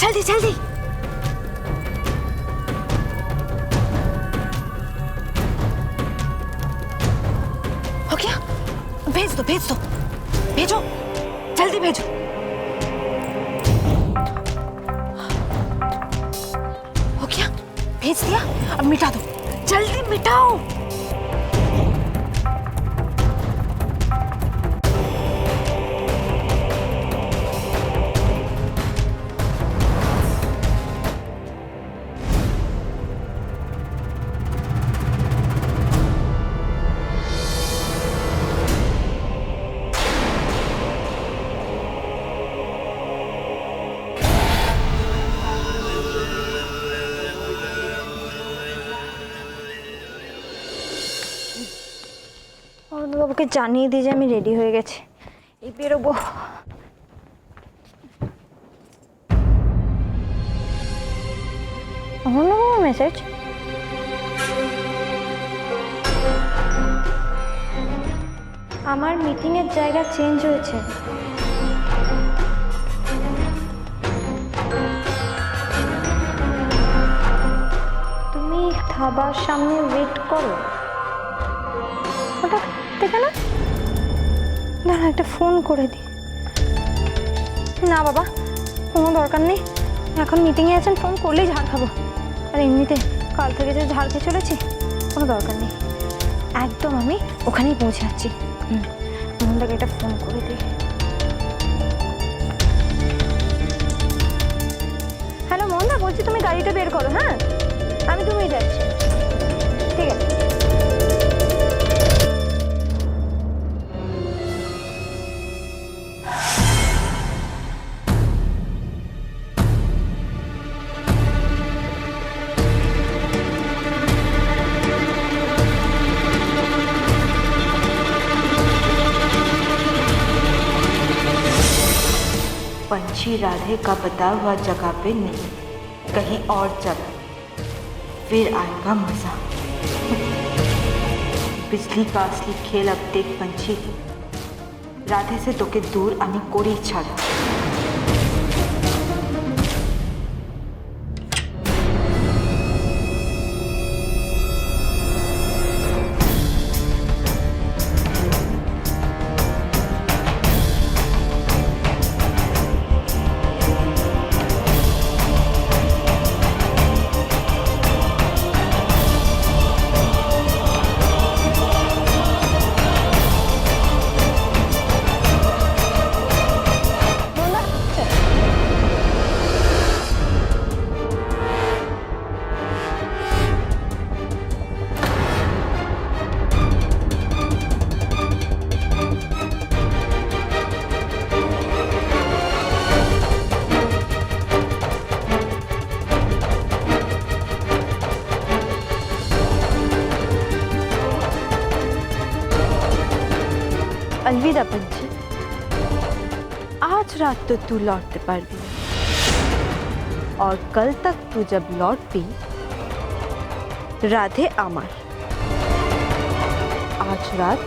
जल्दी जल्दी। हो गया? भेज दो भेज दो, भेजो जल्दी भेजो। हो गया? भेज दिया, अब मिटा दो, जल्दी मिटाओ। বাবুকে জানিয়ে দিয়ে যে আমি রেডি হয়ে গেছি, এই বেরোবো। মেসেজ আমার মিটিং এর জায়গা চেঞ্জ হয়েছে। তুমি ধাবার সামনে ওয়েট করো। ওটা দেখে না, দাঁড়া একটা ফোন করে দিই। না বাবা, কোনো দরকার নেই, এখন মিটিংয়ে আছেন, ফোন করলেই ঝাড় খাবো। আর এমনিতে কাল থেকে যে ঝাড় খেয়ে চলেছি, কোনো দরকার নেই। একদম আমি ওখানেই পৌঁছে যাচ্ছি। মোহনদাকে একটা ফোন করে দিই। হ্যালো মোহনদা, বলছি তুমি গাড়িটা বের করো। হ্যাঁ, আমি তুমিই যাচ্ছি। ঠিক আছে। पंछी राधे का बताया हुआ जगह पे नहीं, कहीं और जगह, फिर आएगा मजा। बिजली का असली खेल अब देख पंछी, राधे से তোকে दूर আমি করেই ছাড়া। अलविदा पंछी, आज रात तो तू लौटते पारबी, और कल तक तू जब लौटबी राधे आमार। आज रात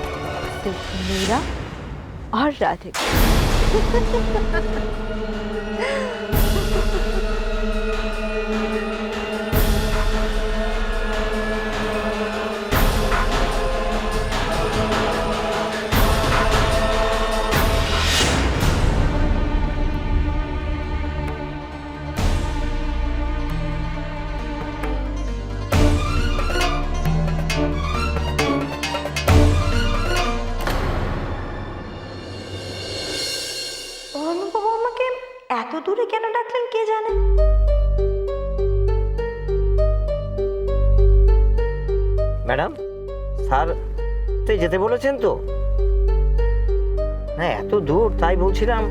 सिर्फ मेरा और राधे का। অনুপম আমাকে এত দূরে কেন ডাকলেন কে জানে। ম্যাডাম, স্যার তো যেতে বলেছেন তো? হ্যাঁ, এত দূর তাই বলছিলাম।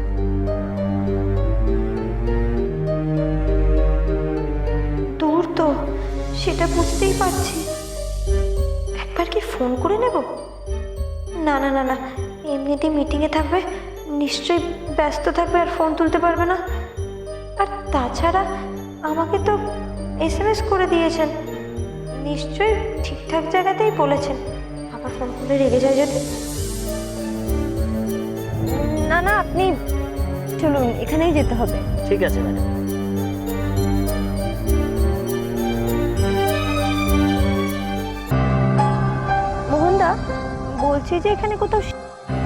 দূর তো সেটা বুঝতেই পারছি, একবার কি ফোন করে নেব? না না না না, এমনিতেই মিটিংয়ে থাকবে, নিশ্চয়ই ব্যস্ত থাকবে আর ফোন তুলতে পারবে না। আর তাছাড়া আমাকে তো SMS করে দিয়েছেন, নিশ্চয়ই ঠিকঠাক জায়গাতেই বলেছেন। আবার ফোন করলে রেগে যায় যদি। না না, আপনি চলুন, এখানেই যেতে হবে। ঠিক আছে ম্যাডাম। বলছি যে এখানে কোথাও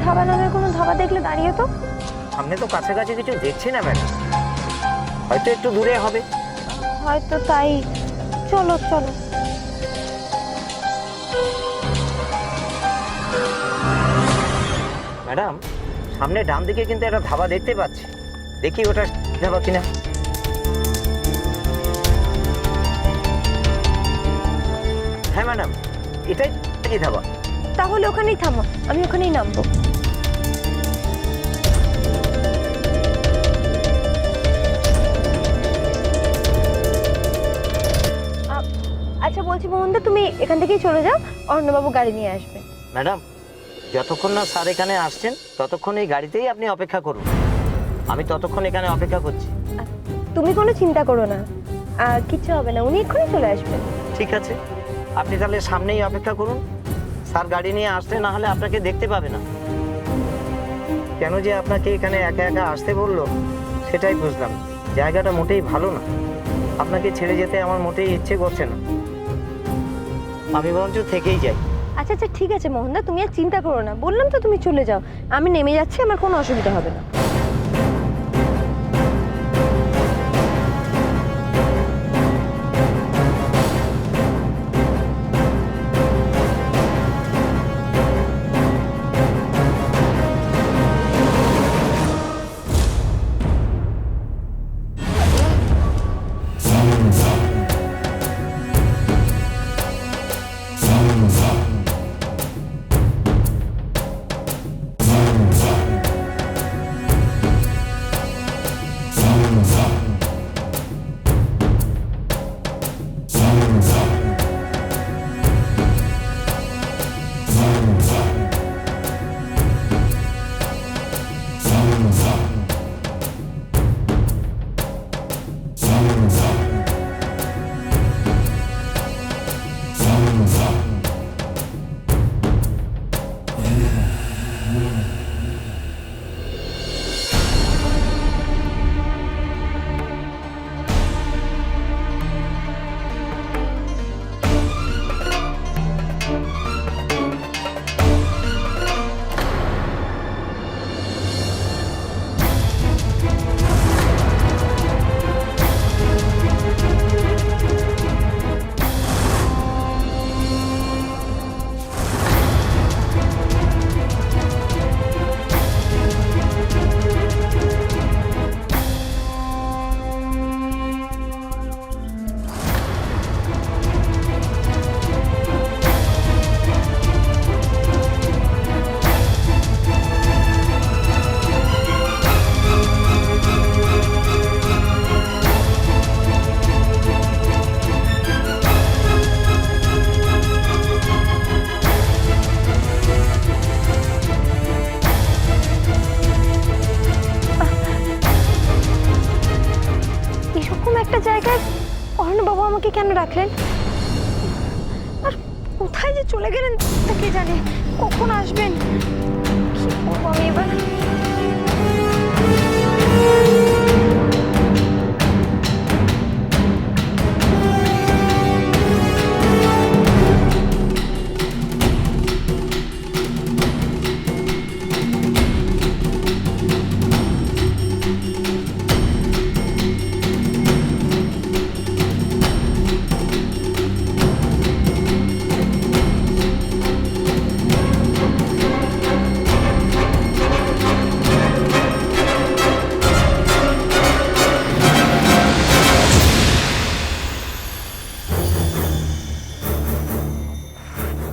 ধাবা নামের কোনো ধাবা দেখলে দাঁড়িয়ে তো। সামনে তো কাছাকাছি কিছু দেখছি না ম্যাডাম, হয়তো একটু দূরে হবে। হয়তো তাই, চলো চলো। ম্যাডাম সামনে ডান দিকে কিন্তু একটা ধাবা দেখতে পাচ্ছি, দেখি ওটা ধাবা কিনা। হ্যাঁ ম্যাডাম, এটাই কি ধাবা। তাহলে ওখানেই থামো, আমি ওখানেই নামবো। আচ্ছা বলছি মোহনদা, তুমি এখান থেকেই চলে যাও, অর্ণবাবু গাড়ি নিয়ে আসবে। ম্যাডাম যতক্ষণ না স্যার এখানে আসছেন ততক্ষণ এই গাড়িতেই আপনি অপেক্ষা করুন, আমি ততক্ষণ এখানে অপেক্ষা করছি। তুমি কোনো চিন্তা করো না, কিচ্ছু হবে না, উনি এক্ষুনি চলে আসবেন। ঠিক আছে, আপনি তাহলে সামনেই অপেক্ষা করুন, স্যার গাড়ি নিয়ে আসলে না হলে আপনাকে দেখতে পাবে না। কেন যে আপনাকে এখানে একা একা আসতে বললো সেটাই বুঝলাম। জায়গাটা মোটেই ভালো না, আপনাকে ছেড়ে যেতে আমার মোটেই ইচ্ছে করছে না, আমি বরঞ্চ থেকেই যাই। আচ্ছা আচ্ছা ঠিক আছে মোহনদা, তুমি আর চিন্তা করো না, বললাম তো তুমি চলে যাও, আমি নেমে যাচ্ছি, আমার কোনো অসুবিধা হবে না। একটা জায়গায় অর্ণবাবু আমাকে কেন রাখলেন, আর কোথায় যে চলে গেলেন তা কে জানে, কখন আসবেন, কি করবো আমি এবার।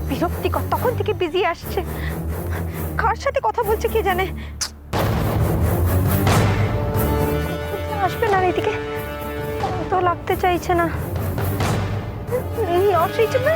বিরক্তিকর, তখন থেকে বিজি আসছে, কার সাথে কথা বলছে কে জানে। আসবে না এদিকে, তো লাগতে চাইছে না, আসছে না।